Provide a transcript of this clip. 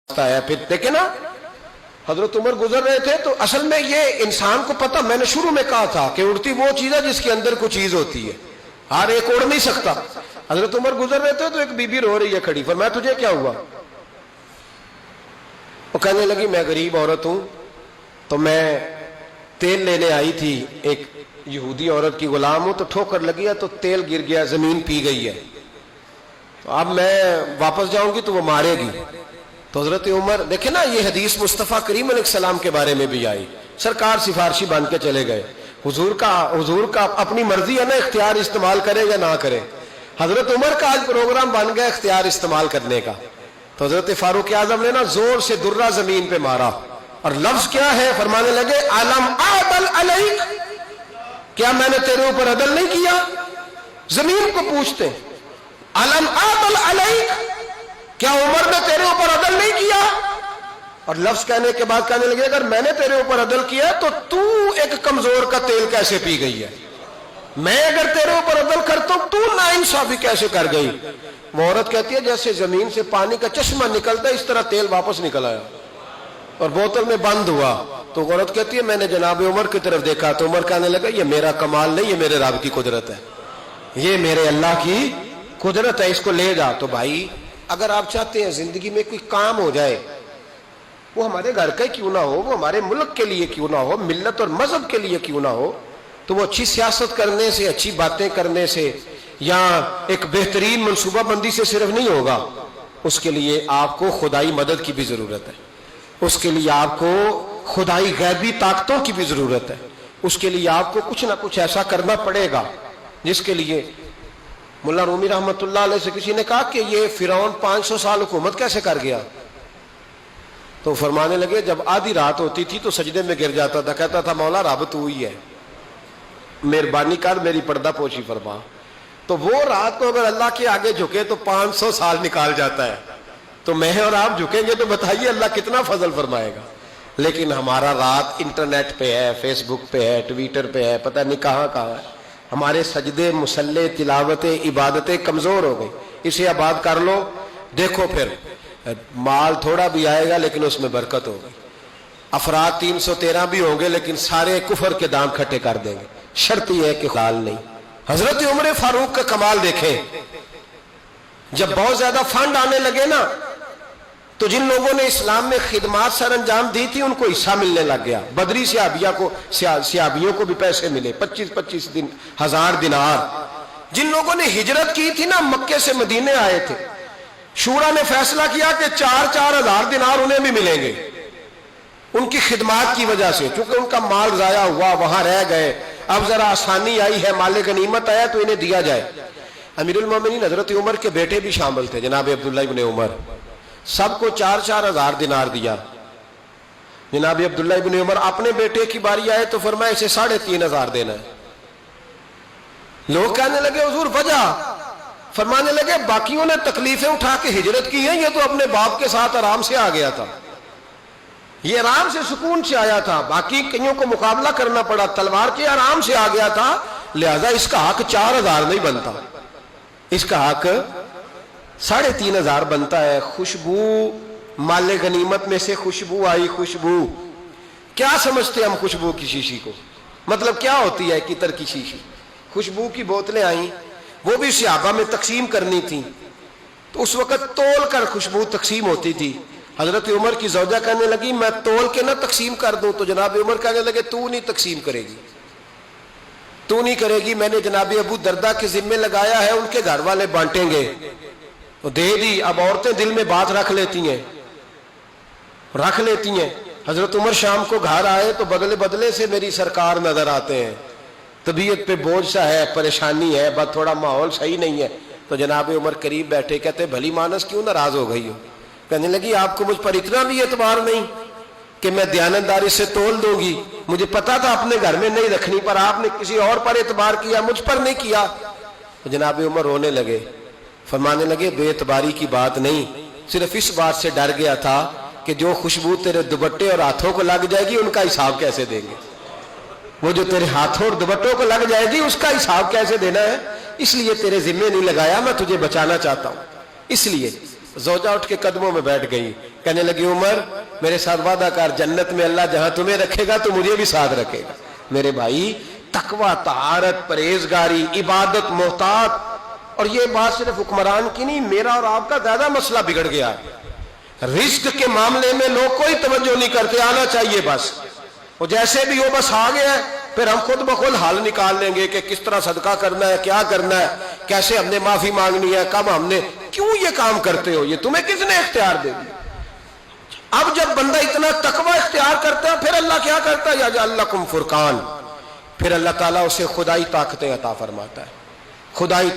ہے. پھر دیکھیں نا حضرت عمر گزر رہے تھے تو اصل میں یہ انسان کو پتہ، میں نے شروع میں کہا تھا کہ اڑتی وہ چیز ہے جس کے اندر کوئی چیز ہوتی ہے، ہر ایک اڑ نہیں سکتا. حضرت عمر گزر رہے تھے تو ایک بی بی رو رہی ہے کھڑی. فرمایا تجھے کیا ہوا؟ وہ کہنے لگی میں غریب عورت ہوں تو میں تیل لینے آئی تھی، ایک یہودی عورت کی غلام ہوں، تو ٹھوکر لگی ہے تو تیل گر گیا، زمین پی گئی ہے، تو اب میں واپس جاؤں گی تو وہ مارے گی. تو حضرت عمر دیکھیں نا، یہ حدیث مصطفیٰ کریم علیہ السلام کے بارے میں بھی آئی، سرکار سفارشی بن کے چلے گئے. حضور کا اپنی مرضی ہے نا، اختیار استعمال کرے یا نہ کرے. حضرت عمر کا آج پروگرام بن گیا اختیار استعمال کرنے کا. تو حضرت فاروق اعظم نے نا زور سے درہ زمین پہ مارا، اور لفظ کیا ہے؟ فرمانے لگے علم عدل علیک، کیا میں نے تیرے اوپر عدل نہیں کیا؟ زمین کو پوچھتے علم عدل علیک، کیا عمر نے تیرے اوپر عدل نہیں کیا؟ اور لفظ کہنے کے بعد کہنے لگے اگر میں نے تیرے اوپر عدل کیا تو ایک کمزور کا تیل کیسے پی گئی ہے؟ میں اگر تیرے اوپر عدل کرتا ہوں تو ناانصافی کیسے کر گئی؟ وہ عورت کہتی ہے جیسے زمین سے پانی کا چشمہ نکلتا ہے اس طرح تیل واپس نکل آیا اور بوتل میں بند ہوا. تو عورت کہتی ہے میں نے جناب عمر کی طرف دیکھا تو عمر کہنے لگا یہ میرا کمال نہیں، یہ میرے رب کی قدرت ہے، یہ میرے اللہ کی قدرت ہے، اس کو لے جا. تو بھائی اگر آپ چاہتے ہیں زندگی میں کوئی کام ہو جائے، وہ ہمارے گھر کا کیوں نہ ہو، وہ ہمارے ملک کے لیے کیوں نہ ہو، ملت اور مذہب کے لیے کیوں نہ ہو، تو وہ اچھی سیاست کرنے سے، اچھی باتیں کرنے سے یا ایک بہترین منصوبہ بندی سے صرف نہیں ہوگا. اس کے لیے آپ کو خدائی مدد کی بھی ضرورت ہے، اس کے لیے آپ کو خدائی غیبی طاقتوں کی بھی ضرورت ہے، اس کے لیے آپ کو کچھ نہ کچھ ایسا کرنا پڑے گا جس کے لیے ملا رومی رحمت اللہ علیہ سے کسی نے کہا کہ یہ فرعون 500 سال حکومت کیسے کر گیا؟ تو فرمانے لگے جب آدھی رات ہوتی تھی تو سجدے میں گر جاتا تھا، کہتا تھا مولا رب تو ہی ہے، مہربانی کر میری پردہ پوشی فرما. تو وہ رات کو اگر اللہ کے آگے جھکے تو 500 سال نکال جاتا ہے. تو میں اور آپ جھکیں گے تو بتائیے اللہ کتنا فضل فرمائے گا. لیکن ہمارا رات انٹرنیٹ پہ ہے، فیس بک پہ ہے، ٹویٹر پہ ہے، پتہ نہیں کہاں کہاں ہے. ہمارے سجدے، مصلے، تلاوتیں، عبادتیں کمزور ہو گئی. اسے آباد کر لو، دیکھو پھر مال تھوڑا بھی آئے گا لیکن اس میں برکت ہوگی. افراد 313 بھی ہوں گے لیکن سارے کفر کے دام کھٹے کر دیں گے. شرط یہ ہے کہ خیال نہیں. حضرت عمر فاروق کا کمال دیکھیں، جب بہت زیادہ فنڈ آنے لگے نا تو جن لوگوں نے اسلام میں خدمات سر انجام دی تھی ان کو حصہ ملنے لگ گیا. بدری صحابیوں کو بھی پیسے ملے، 25 ہزار دینار. جن لوگوں نے ہجرت کی تھی نا، مکے سے مدینے آئے تھے، شورا نے فیصلہ کیا کہ 4 ہزار دینار انہیں بھی ملیں گے ان کی خدمات کی وجہ سے، چونکہ ان کا مال ضائع ہوا، وہاں رہ گئے. اب ذرا آسانی آئی ہے، مال غنیمت آیا تو انہیں دیا جائے. امیر المومنین حضرت عمر کے بیٹے بھی شامل تھے، جناب عبداللہ ابن عمر. سب کو 4 ہزار دینار دیا. جناب عبداللہ ابن عمر اپنے بیٹے کی باری آئے تو فرمایا اسے 3.5 ہزار دینا ہے. لوگ کہنے لگے حضور وجہ؟ فرمانے لگے باقیوں نے تکلیفیں اٹھا کے ہجرت کی ہیں، یہ تو اپنے باپ کے ساتھ آرام سے آ گیا تھا، یہ آرام سے سکون سے آیا تھا، باقی کئیوں کو مقابلہ کرنا پڑا، تلوار کے آرام سے آ گیا تھا، لہذا اس کا حق 4 ہزار نہیں بنتا، اس کا حق 3.5 ہزار بنتا ہے. خوشبو مال غنیمت میں سے خوشبو آئی. خوشبو کیا سمجھتے ہم خوشبو کی شیشی کو؟ مطلب کیا ہوتی ہے کتر کی شیشی؟ خوشبو کی بوتلیں آئیں، وہ بھی صحابہ میں تقسیم کرنی تھی تو اس وقت تول کر خوشبو تقسیم ہوتی تھی. حضرت عمر کی زوجہ کہنے لگی میں تول کے نہ تقسیم کر دوں، تو جناب عمر کہنے لگے تو نہیں تقسیم کرے گی، تو نہیں کرے گی، میں نے جناب ابو دردہ کے ذمے لگایا ہے، ان کے گھر والے بانٹیں گے. تو دے دی. اب عورتیں دل میں بات رکھ لیتی ہیں. حضرت عمر شام کو گھر آئے تو بدلے سے میری سرکار نظر آتے ہیں، طبیعت پہ بوجھ سا ہے، پریشانی ہے، بس تھوڑا ماحول صحیح نہیں ہے. تو جناب عمر قریب بیٹھے کہتے بھلی مانس کیوں ناراض ہو گئی ہو؟ کہنے لگی آپ کو مجھ پر اتنا بھی اعتبار نہیں کہ میں دیانتداری سے تول دوں گی؟ مجھے پتا تھا اپنے گھر میں نہیں رکھنی، پر آپ نے کسی اور پر اعتبار کیا، مجھ پر نہیں کیا. تو جناب عمر رونے لگے، فرمانے لگے بے اعتباری کی بات نہیں، صرف اس بات سے ڈر گیا تھا کہ جو خوشبو تیرے دوپٹے اور ہاتھوں کو لگ جائے گی ان کا حساب کیسے دیں گے؟ وہ جو تیرے ہاتھوں اور دوپٹوں کو لگ جائے گی اس کا حساب کیسے دینا ہے؟ اس لیے تیرے ذمے نہیں لگایا، میں تجھے بچانا چاہتا ہوں. اس لیے زوجہ اٹھ کے قدموں میں بیٹھ گئی. کہنے لگی عمر میرے ساتھ وعدہ کر جنت میں اللہ جہاں تمہیں رکھے گا تو مجھے بھی ساتھ رکھے گا. میرے بھائی تقوی، طہارت، پرہیزگاری، عبادت، محتاط. اور یہ بات صرف حکمران کی نہیں، میرا اور آپ کا زیادہ مسئلہ بگڑ گیا. رزق کے معاملے میں لوگ کوئی توجہ نہیں کرتے، آنا چاہیے بس، وہ جیسے بھی ہو بس آ گیا ہے، پھر ہم خود بخود حل نکال لیں گے کہ کس طرح صدقہ کرنا ہے، کیا کرنا ہے، کیسے ہم نے معافی مانگنی ہے، کب ہم نے. کیوں یہ کام کرتے ہو؟ یہ تمہیں کس نے اختیار دے دیا؟ اب جب بندہ اتنا تقوی اختیار کرتا ہے پھر اللہ کیا کرتا ہے؟ یجعل لکم فرقان، پھر اللہ تعالیٰ اسے خدائی طاقتیں عطا فرماتا ہے. خدائی